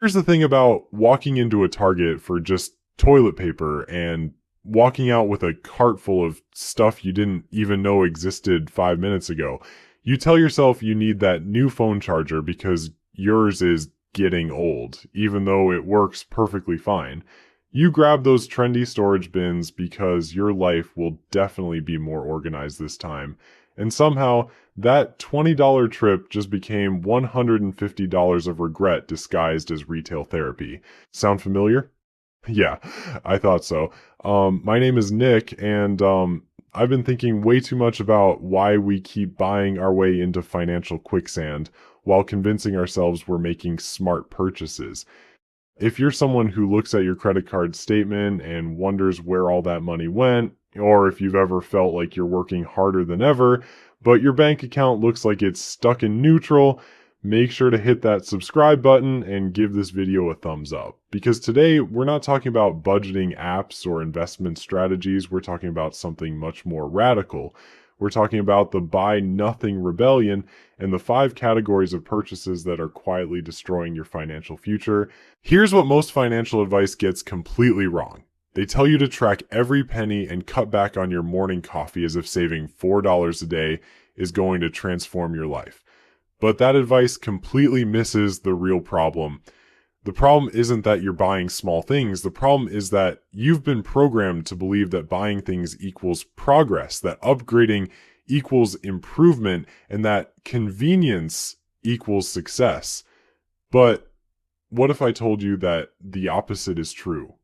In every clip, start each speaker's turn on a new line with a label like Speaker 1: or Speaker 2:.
Speaker 1: Here's the thing about walking into a Target for just toilet paper and walking out with a cart full of stuff you didn't even know existed 5 minutes ago. You tell yourself you need that new phone charger because yours is getting old, even though it works perfectly fine. You grab those trendy storage bins because your life will definitely be more organized this time. And somehow, that $20 trip just became $150 of regret disguised as retail therapy. Sound familiar? Yeah, I thought so. My name is Nick, and I've been thinking way too much about why we keep buying our way into financial quicksand while convincing ourselves we're making smart purchases. If you're someone who looks at your credit card statement and wonders where all that money went, or if you've ever felt like you're working harder than ever, but your bank account looks like it's stuck in neutral, make sure to hit that subscribe button and give this video a thumbs up. Because today, we're not talking about budgeting apps or investment strategies, we're talking about something much more radical. We're talking about the buy nothing rebellion and the 5 categories of purchases that are quietly destroying your financial future. Here's what most financial advice gets completely wrong. They tell you to track every penny and cut back on your morning coffee as if saving $4 a day is going to transform your life. But that advice completely misses the real problem. The problem isn't that you're buying small things. The problem is that you've been programmed to believe that buying things equals progress, that upgrading equals improvement, and that convenience equals success. But what if I told you that the opposite is true?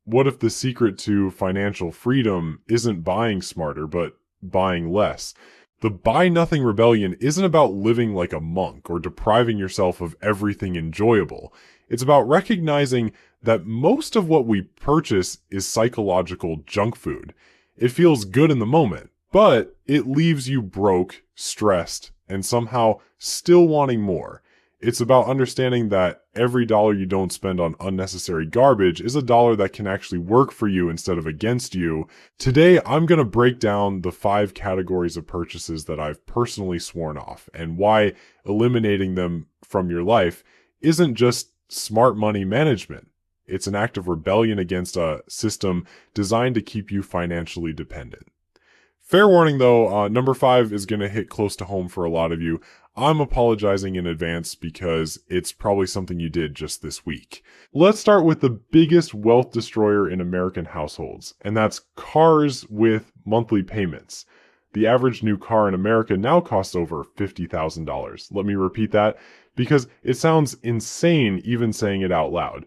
Speaker 1: What if the secret to financial freedom isn't buying smarter, but buying less? The buy nothing rebellion isn't about living like a monk or depriving yourself of everything enjoyable. It's about recognizing that most of what we purchase is psychological junk food. It feels good in the moment, but it leaves you broke, stressed, and somehow still wanting more. It's about understanding that every dollar you don't spend on unnecessary garbage is a dollar that can actually work for you instead of against you. Today, I'm going to break down the 5 categories of purchases that I've personally sworn off and why eliminating them from your life isn't just smart money management. It's an act of rebellion against a system designed to keep you financially dependent. Fair warning though, number 5 is going to hit close to home for a lot of you. I'm apologizing in advance because it's probably something you did just this week. Let's start with the biggest wealth destroyer in American households, and that's cars with monthly payments. The average new car in America now costs over $50,000. Let me repeat that because it sounds insane even saying it out loud.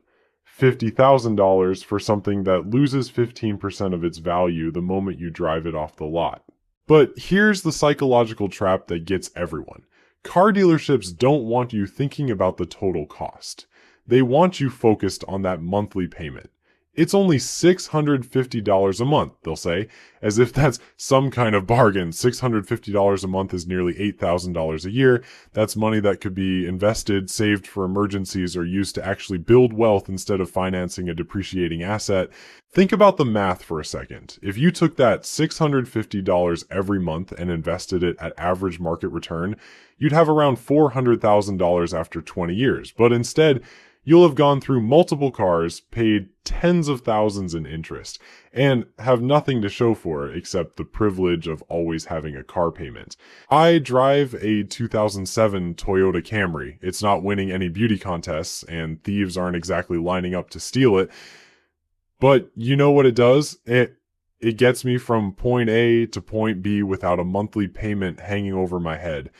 Speaker 1: $50,000 for something that loses 15% of its value the moment you drive it off the lot. But here's the psychological trap that gets everyone. Car dealerships don't want you thinking about the total cost. They want you focused on that monthly payment. It's only $650 a month, they'll say, as if that's some kind of bargain. $650 a month is nearly $8,000 a year. That's money that could be invested, saved for emergencies, or used to actually build wealth instead of financing a depreciating asset. Think about the math for a second. If you took that $650 every month and invested it at average market return, you'd have around $400,000 after 20 years. But instead, you'll have gone through multiple cars, paid tens of thousands in interest, and have nothing to show for it except the privilege of always having a car payment. I drive a 2007 Toyota Camry. It's not winning any beauty contests, and thieves aren't exactly lining up to steal it. But you know what it does? It gets me from point A to point B without a monthly payment hanging over my head.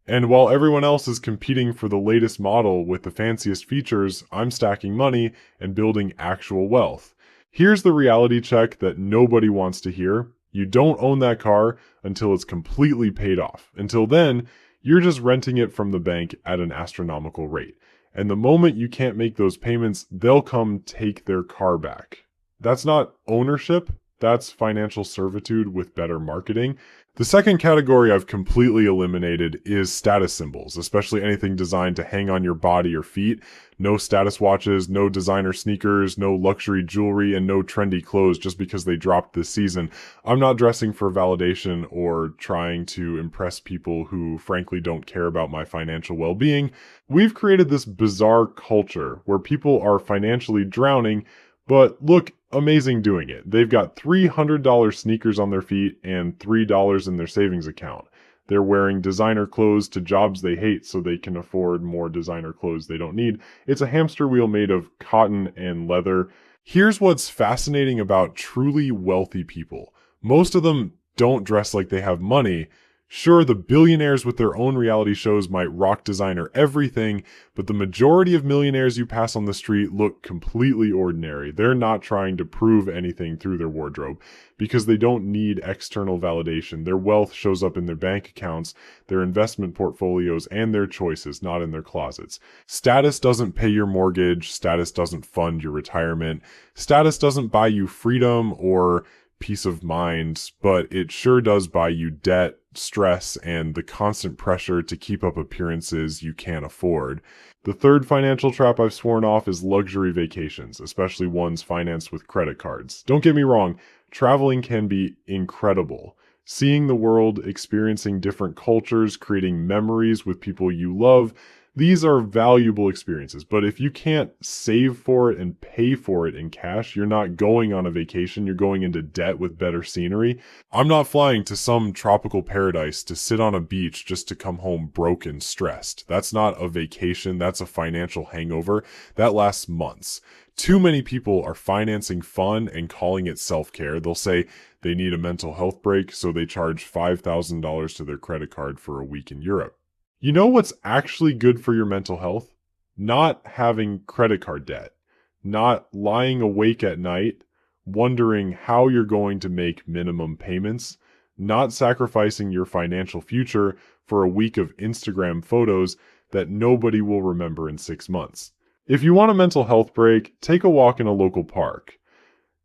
Speaker 1: And while everyone else is competing for the latest model with the fanciest features, I'm stacking money and building actual wealth. Here's the reality check that nobody wants to hear. You don't own that car until it's completely paid off. Until then, you're just renting it from the bank at an astronomical rate. And the moment you can't make those payments, they'll come take their car back. That's not ownership. That's financial servitude with better marketing. The second category I've completely eliminated is status symbols, especially anything designed to hang on your body or feet. No status watches, no designer sneakers, no luxury jewelry, and no trendy clothes just because they dropped this season. I'm not dressing for validation or trying to impress people who frankly don't care about my financial well-being. We've created this bizarre culture where people are financially drowning but look amazing doing it. They've got $300 sneakers on their feet and $3 in their savings account. They're wearing designer clothes to jobs they hate so they can afford more designer clothes they don't need. It's a hamster wheel made of cotton and leather. Here's what's fascinating about truly wealthy people. Most of them don't dress like they have money. Sure, the billionaires with their own reality shows might rock designer everything, but the majority of millionaires you pass on the street look completely ordinary. They're not trying to prove anything through their wardrobe because they don't need external validation. Their wealth shows up in their bank accounts, their investment portfolios, and their choices, not in their closets. Status doesn't pay your mortgage. Status doesn't fund your retirement. Status doesn't buy you freedom or peace of mind, but it sure does buy you debt, stress, and the constant pressure to keep up appearances you can't afford. The third financial trap I've sworn off is luxury vacations, especially ones financed with credit cards. Don't get me wrong, traveling can be incredible. Seeing the world, experiencing different cultures, creating memories with people you love, these are valuable experiences, but if you can't save for it and pay for it in cash, you're not going on a vacation, you're going into debt with better scenery. I'm not flying to some tropical paradise to sit on a beach just to come home broke and stressed. That's not a vacation, that's a financial hangover that lasts months. Too many people are financing fun and calling it self-care. They'll say they need a mental health break, so they charge $5,000 to their credit card for a week in Europe. You know what's actually good for your mental health? Not having credit card debt, not lying awake at night, wondering how you're going to make minimum payments, not sacrificing your financial future for a week of Instagram photos that nobody will remember in 6 months. If you want a mental health break, take a walk in a local park.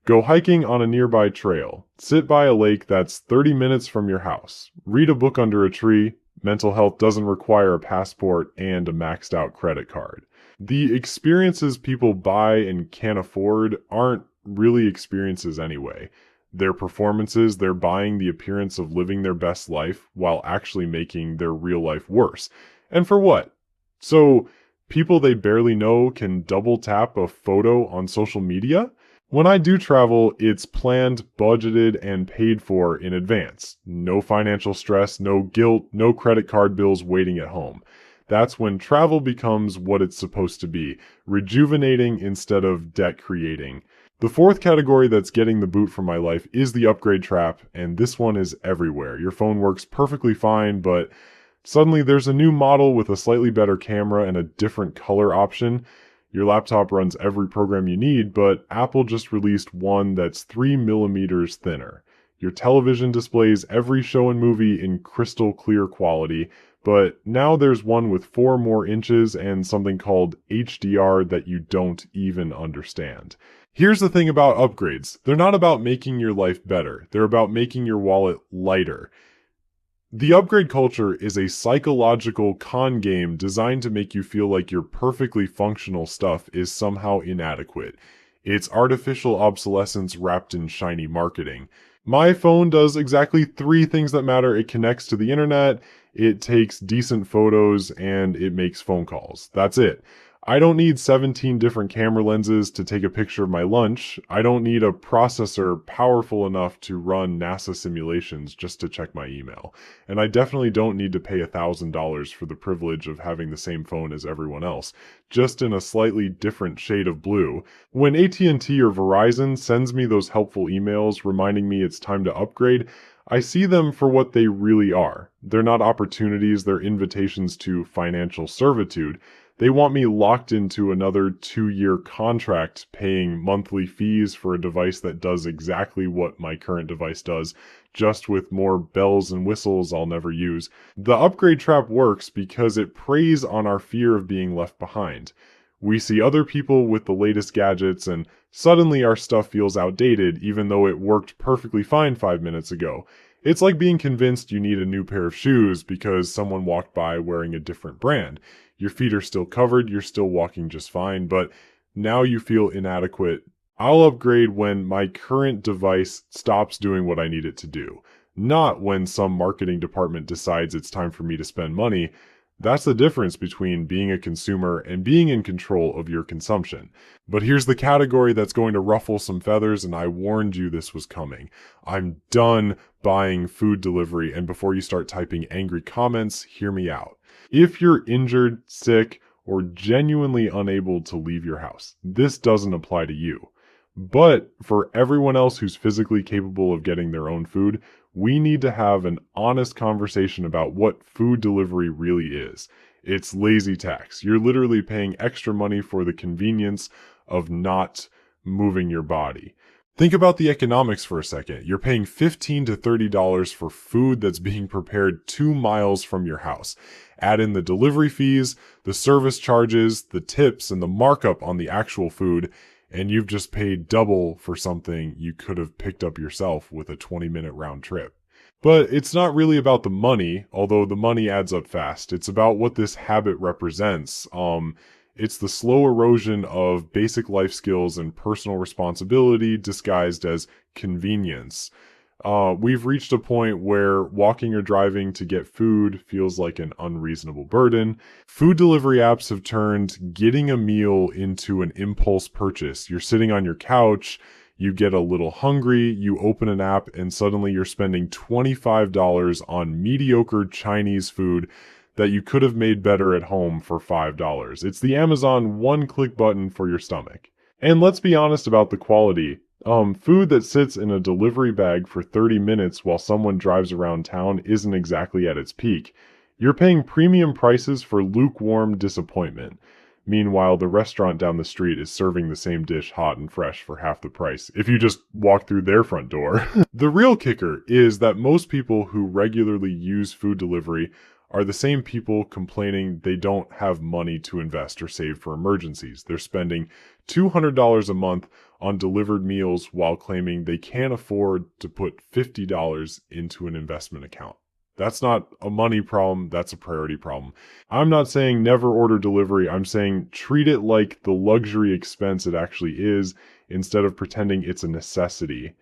Speaker 1: Go hiking on a nearby trail. Sit by a lake that's 30 minutes from your house. Read a book under a tree. Mental health doesn't require a passport and a maxed out credit card. The experiences people buy and can't afford aren't really experiences anyway. They're performances, they're buying the appearance of living their best life while actually making their real life worse. And for what? So people they barely know can double tap a photo on social media? When I do travel, it's planned, budgeted, and paid for in advance. No financial stress, no guilt, no credit card bills waiting at home. That's when travel becomes what it's supposed to be, rejuvenating instead of debt creating. The fourth category that's getting the boot from my life is the upgrade trap, and this one is everywhere. Your phone works perfectly fine, but suddenly there's a new model with a slightly better camera and a different color option. Your laptop runs every program you need, but Apple just released one that's 3 millimeters thinner. Your television displays every show and movie in crystal clear quality, but now there's one with 4 more inches and something called HDR that you don't even understand. Here's the thing about upgrades. They're not about making your life better. They're about making your wallet lighter. The upgrade culture is a psychological con game designed to make you feel like your perfectly functional stuff is somehow inadequate. It's artificial obsolescence wrapped in shiny marketing. My phone does exactly 3 things that matter. It connects to the internet, it takes decent photos, and it makes phone calls. That's it. I don't need 17 different camera lenses to take a picture of my lunch. I don't need a processor powerful enough to run NASA simulations just to check my email. And I definitely don't need to pay $1,000 for the privilege of having the same phone as everyone else, just in a slightly different shade of blue. When AT&T or Verizon sends me those helpful emails reminding me it's time to upgrade, I see them for what they really are. They're not opportunities, they're invitations to financial servitude. They want me locked into another 2-year contract paying monthly fees for a device that does exactly what my current device does, just with more bells and whistles I'll never use. The upgrade trap works because it preys on our fear of being left behind. We see other people with the latest gadgets and suddenly our stuff feels outdated even though it worked perfectly fine 5 minutes ago. It's like being convinced you need a new pair of shoes because someone walked by wearing a different brand. Your feet are still covered, you're still walking just fine, but now you feel inadequate. I'll upgrade when my current device stops doing what I need it to do, not when some marketing department decides it's time for me to spend money. That's the difference between being a consumer and being in control of your consumption. But here's the category that's going to ruffle some feathers, and I warned you this was coming. I'm done buying food delivery, and before you start typing angry comments, hear me out. If you're injured, sick, or genuinely unable to leave your house, this doesn't apply to you. But for everyone else who's physically capable of getting their own food, we need to have an honest conversation about what food delivery really is. It's lazy tax. You're literally paying extra money for the convenience of not moving your body. Think about the economics for a second. You're paying $15 to $30 for food that's being prepared 2 miles from your house. Add in the delivery fees, the service charges, the tips, and the markup on the actual food, and you've just paid double for something you could have picked up yourself with a 20-minute round trip. But it's not really about the money, although the money adds up fast. It's about what this habit represents. It's the slow erosion of basic life skills and personal responsibility disguised as convenience. We've reached a point where walking or driving to get food feels like an unreasonable burden. Food delivery apps have turned getting a meal into an impulse purchase. You're sitting on your couch, you get a little hungry, you open an app, and suddenly you're spending $25 on mediocre Chinese food that you could have made better at home for $5. It's the Amazon one-click button for your stomach. And let's be honest about the quality. Food that sits in a delivery bag for 30 minutes while someone drives around town isn't exactly at its peak. You're paying premium prices for lukewarm disappointment. Meanwhile, the restaurant down the street is serving the same dish hot and fresh for half the price, if you just walk through their front door. The real kicker is that most people who regularly use food delivery are the same people complaining they don't have money to invest or save for emergencies. They're spending $200 a month on delivered meals while claiming they can't afford to put $50 into an investment account. That's not a money problem, that's a priority problem. I'm not saying never order delivery, I'm saying treat it like the luxury expense it actually is instead of pretending it's a necessity.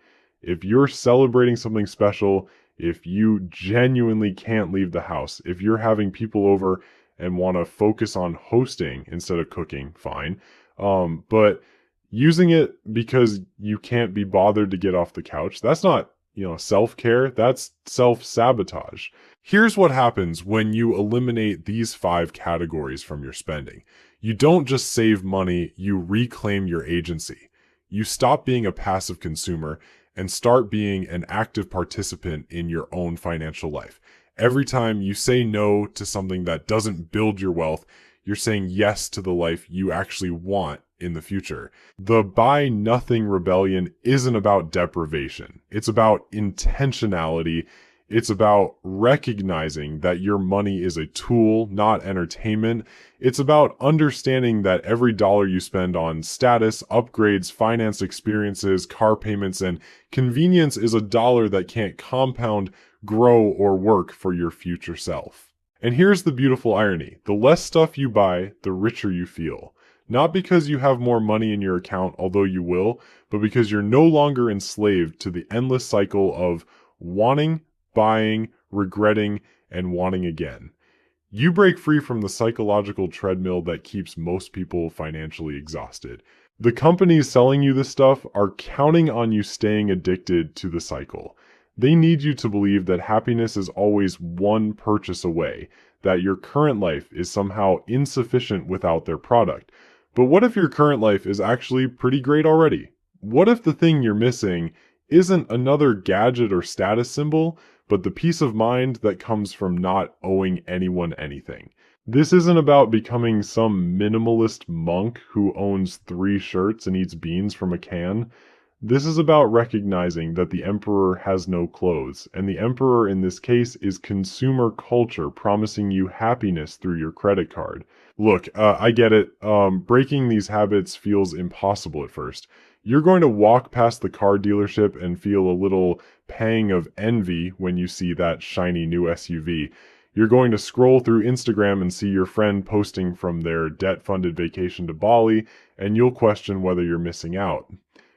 Speaker 1: If you're celebrating something special, if you genuinely can't leave the house, if you're having people over and want to focus on hosting instead of cooking, fine. But using it because you can't be bothered to get off the couch, that's not, self-care, that's self-sabotage. Here's what happens when you eliminate these 5 categories from your spending. You don't just save money, you reclaim your agency. You stop being a passive consumer and start being an active participant in your own financial life. Every time you say no to something that doesn't build your wealth, you're saying yes to the life you actually want in the future. The buy nothing rebellion isn't about deprivation. It's about intentionality. It's about recognizing that your money is a tool, not entertainment. It's about understanding that every dollar you spend on status, upgrades, finance experiences, car payments, and convenience is a dollar that can't compound, grow, or work for your future self. And here's the beautiful irony. The less stuff you buy, the richer you feel. Not because you have more money in your account, although you will, but because you're no longer enslaved to the endless cycle of wanting, buying, regretting, and wanting again. You break free from the psychological treadmill that keeps most people financially exhausted. The companies selling you this stuff are counting on you staying addicted to the cycle. They need you to believe that happiness is always one purchase away, that your current life is somehow insufficient without their product. But what if your current life is actually pretty great already? What if the thing you're missing isn't another gadget or status symbol, but the peace of mind that comes from not owing anyone anything? This isn't about becoming some minimalist monk who owns 3 shirts and eats beans from a can. This is about recognizing that the emperor has no clothes, and the emperor in this case is consumer culture promising you happiness through your credit card. Look, I get it. Breaking these habits feels impossible at first. You're going to walk past the car dealership and feel a little pang of envy when you see that shiny new SUV. You're going to scroll through Instagram and see your friend posting from their debt-funded vacation to Bali, and you'll question whether you're missing out.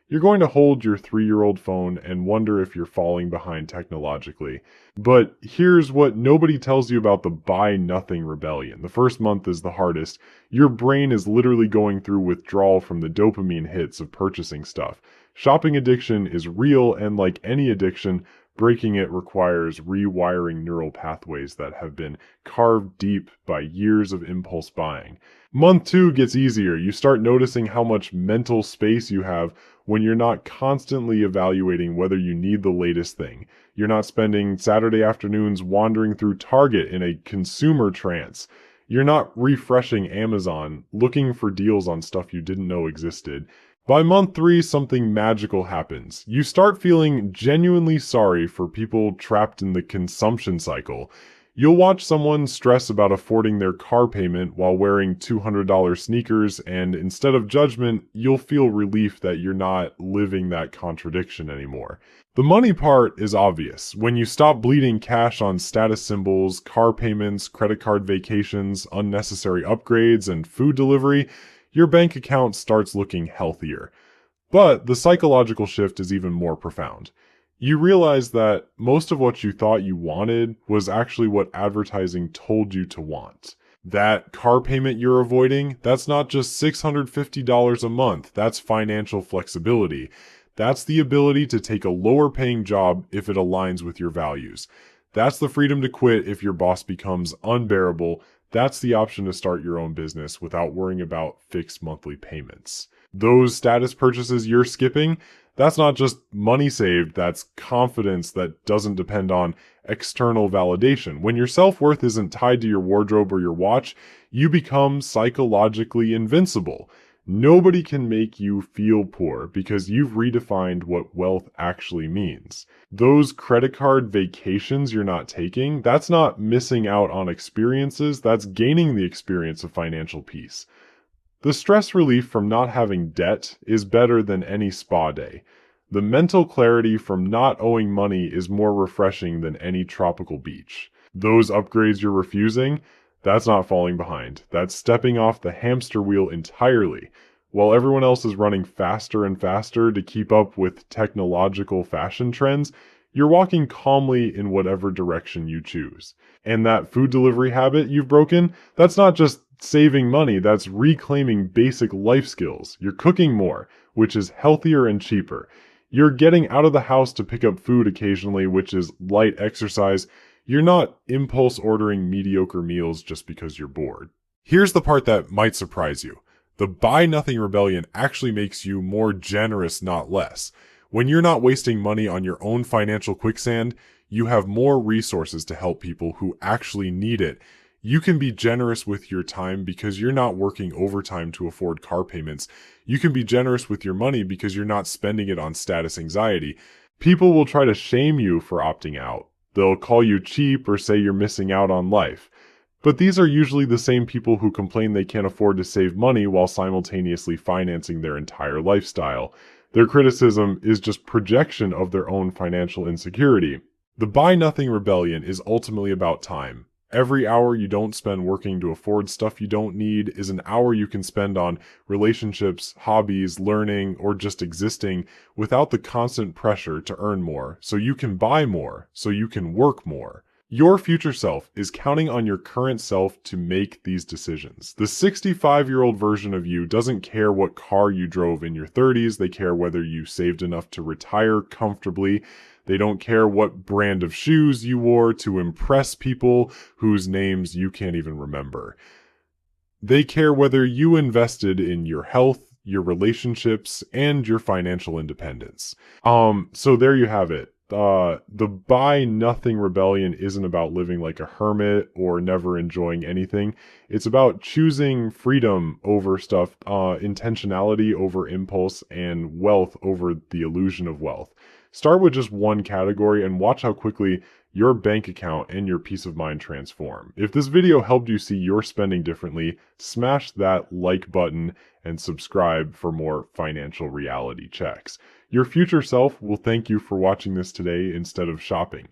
Speaker 1: You're going to hold your 3-year-old phone and wonder if you're falling behind technologically. But here's what nobody tells you about the buy nothing rebellion. The first month is the hardest. Your brain is literally going through withdrawal from the dopamine hits of purchasing stuff. Shopping addiction is real, and like any addiction, breaking it requires rewiring neural pathways that have been carved deep by years of impulse buying. Month 2 gets easier. You start noticing how much mental space you have when you're not constantly evaluating whether you need the latest thing. You're not spending Saturday afternoons wandering through Target in a consumer trance. You're not refreshing Amazon, looking for deals on stuff you didn't know existed. By month 3, something magical happens. You start feeling genuinely sorry for people trapped in the consumption cycle. You'll watch someone stress about affording their car payment while wearing $200 sneakers, and instead of judgment, you'll feel relief that you're not living that contradiction anymore. The money part is obvious. When you stop bleeding cash on status symbols, car payments, credit card vacations, unnecessary upgrades, and food delivery, your bank account starts looking healthier. But the psychological shift is even more profound. You realize that most of what you thought you wanted was actually what advertising told you to want. That car payment you're avoiding, that's not just $650 a month, that's financial flexibility. That's the ability to take a lower paying job if it aligns with your values. That's the freedom to quit if your boss becomes unbearable. That's the option to start your own business without worrying about fixed monthly payments. Those status purchases you're skipping, that's not just money saved, that's confidence that doesn't depend on external validation. When your self-worth isn't tied to your wardrobe or your watch, you become psychologically invincible. Nobody can make you feel poor because you've redefined what wealth actually means. Those credit card vacations you're not taking, that's not missing out on experiences, that's gaining the experience of financial peace. The stress relief from not having debt is better than any spa day. The mental clarity from not owing money is more refreshing than any tropical beach. Those upgrades you're refusing, that's not falling behind. That's stepping off the hamster wheel entirely. While everyone else is running faster and faster to keep up with technological fashion trends, you're walking calmly in whatever direction you choose. And that food delivery habit you've broken, that's not just saving money, that's reclaiming basic life skills. You're cooking more, which is healthier and cheaper. You're getting out of the house to pick up food occasionally, which is light exercise. You're not impulse ordering mediocre meals just because you're bored. Here's the part that might surprise you. The Buy Nothing Rebellion actually makes you more generous, not less. When you're not wasting money on your own financial quicksand, you have more resources to help people who actually need it. You can be generous with your time because you're not working overtime to afford car payments. You can be generous with your money because you're not spending it on status anxiety. People will try to shame you for opting out. They'll call you cheap or say you're missing out on life. But these are usually the same people who complain they can't afford to save money while simultaneously financing their entire lifestyle. Their criticism is just projection of their own financial insecurity. The Buy Nothing Rebellion is ultimately about time. Every hour you don't spend working to afford stuff you don't need is an hour you can spend on relationships, hobbies, learning, or just existing without the constant pressure to earn more, so you can buy more, so you can work more. Your future self is counting on your current self to make these decisions. The 65-year-old version of you doesn't care what car you drove in your 30s. They care whether you saved enough to retire comfortably. They don't care what brand of shoes you wore to impress people whose names you can't even remember. They care whether you invested in your health, your relationships, and your financial independence. So there you have it. The buy nothing rebellion isn't about living like a hermit or never enjoying anything. It's about choosing freedom over stuff, intentionality over impulse, and wealth over the illusion of wealth. Start with just one category and watch how quickly your bank account and your peace of mind transform. If this video helped you see your spending differently, smash that like button and subscribe for more financial reality checks. Your future self will thank you for watching this today instead of shopping.